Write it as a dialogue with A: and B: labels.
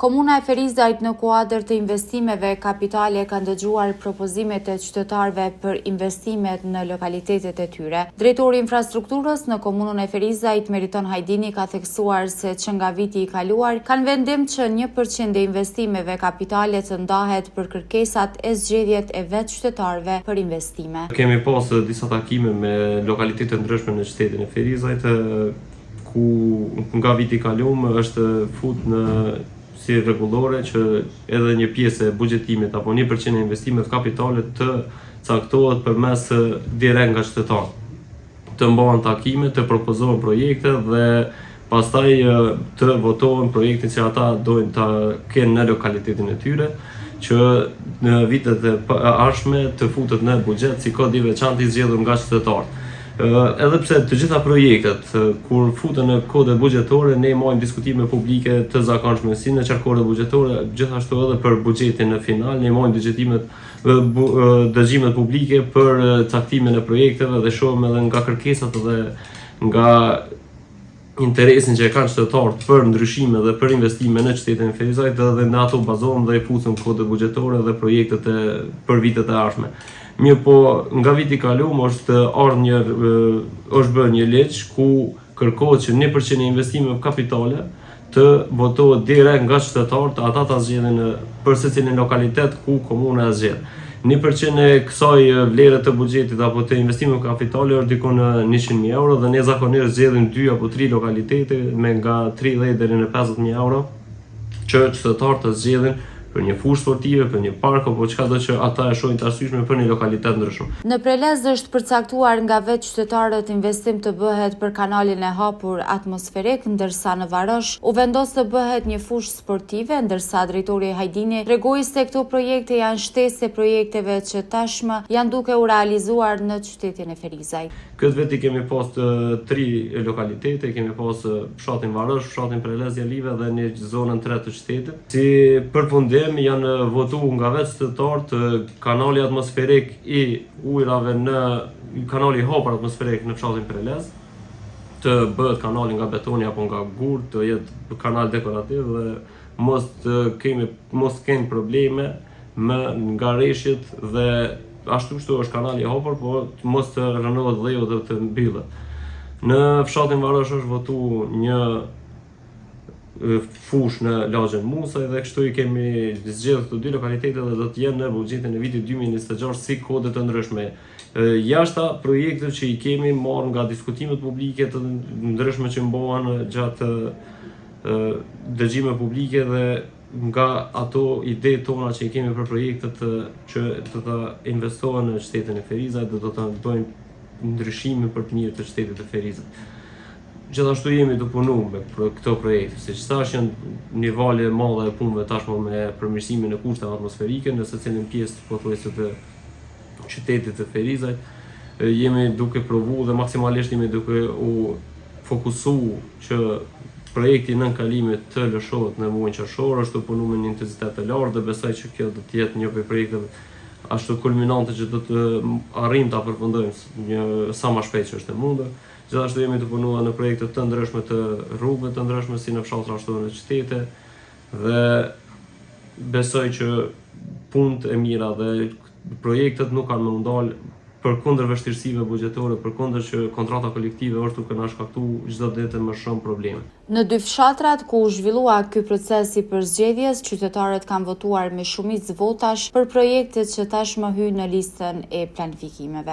A: Komuna e Ferizajt në kuadër të investimeve kapitale ka ndëgjuar propozimet e qytetarëve për investimet në lokalitetet e tyre. Drejtori i infrastrukturës në komunën e Ferizajt, Meriton Hajdini, ka theksuar se që nga viti i kaluar kanë vendim që 1% e investimeve kapitale të ndahet për kërkesat e zgjedhjet e vetë qytetarëve për investime.
B: Kemi pas disa takime me lokalitetet ndryshme në qytetin e Ferizajt, ku nga viti i kaluar është fut në si rregullore që edhe një pjesë e buxhetimit apo 1% e investimeve kapitale të caktohet përmes direkt nga qytetarët. Të mbahen takime, të propozohen projekte dhe pastaj të votohen projekte që ata dojnë ta kenë në lokalitetin e tyre, që në vitet e ardhshme të futet në buxhet si kod i veçantë i zgjedhur nga qytetarët. Edhe pse të gjitha projektet kur futen në kode buxhetore ne marrim diskutime publike të zakonshme si në qarkore buxhetore, gjithashtu edhe për buxhetin në final ne marrim dëgjimet publike për caktimin e projekteve dhe shohim edhe nga kërkesat dhe nga interesin që e kanë qytetarët për ndryshime dhe për investime në qytetin e Ferizajt dhe në ato bazohen dhe i fusin kode buxhetore dhe projektet për vitet e ardhshme. Mirë po, nga viti i kaluar është bërë një ligj ku kërkohet që 1% e investimeve kapitale të votohet direkt nga qytetarët, ata ta zgjedhin për secilin lokalitet ku komuna e zgjedh. 1% e kësaj vlere të buxhetit apo të investimeve kapitale është diku në 100.000 euro dhe ne zakonisht zgjedhim 2 apo 3 lokalitete me nga 30 deri në 50.000 euro që qytetarët të zgjedhin për një fushë sportive, për një park apo çka do që ata e shohin të arsyeshme për një lokalitet ndryshëm.
A: Në Prelez është përcaktuar nga vetë qytetarët investim të bëhet për kanalin e hapur atmosferik, ndërsa në Varosh u vendos të bëhet një fushë sportive, ndërsa drejtori Hajdini tregoi se këto projekte janë shtesë e projekteve që tashmë janë duke u realizuar në qytetin e Ferizajt.
B: Këtë veti kemi pas 3 lokalitete, kemi pas fshatin Varosh, fshatin Prelez Jalive dhe një zonën 3 të qytetit. Si përfundim janë votuar nga vetë qytetarët kanali atmosferik i ujrave në kanali i hapur atmosferik në fshatin Prelez, të bëhet kanali nga betoni apo nga gur, të jetë kanal dekorativ dhe mos kemi probleme me ngareshjet dhe ashtu kështu është kanali i hapur, por mos të rënohet dheu dhe të mbyllet. Në fshatin Varosh është votuar një fush në lagjen Musaj dhe kështu i kemi zgjedhur këto 2 lokalitete dhe do të jenë në buxhetin e vitit 2026 si kode të ndryshme. Jashta projekte që i kemi marrë nga diskutimet publike të ndryshme që mbohen gjatë dëgjime publike dhe nga ato ide tona që i kemi për projektet që do të investohen në qytetin e Ferizajt dhe do të bëjnë ndryshime për të mirë të qytetit të Ferizajt. Gjithashtu jemi të punu me këto projekte, siç thash janë një valje e madhe e punëve tashmë me përmirësimin e kushteve atmosferike në secilin pjesë pothuajse të qytetit të Ferizajt. Jemi duke provu dhe maksimalisht jemi duke u fokusu që projekti nën kalimit të lëshohet në muajin qershor, është të punu me një intensitet të lartë dhe besoj që kjo do të jetë një prej projekteve ashtu kulminante që do të arrijmë ta përfundojmë sa më shpejt që është e mundur. Gjithashtu jemi të punuar në projekte të ndryshme të rrugëve të ndryshme si në fshatra ashtu në qytete dhe besoj që punët e mira dhe projektet nuk kanë më ndalë përkundër vështirësive buxhetore, përkundër që kontrata kolektive është duke na shkaktuar çdo ditë më shumë probleme.
A: Në 2 fshatrat ku u zhvillua ky proces i përzgjedhjes, qytetarët kanë votuar me shumicë votash për projektet që tashmë hyjnë në listën e planifikimeve.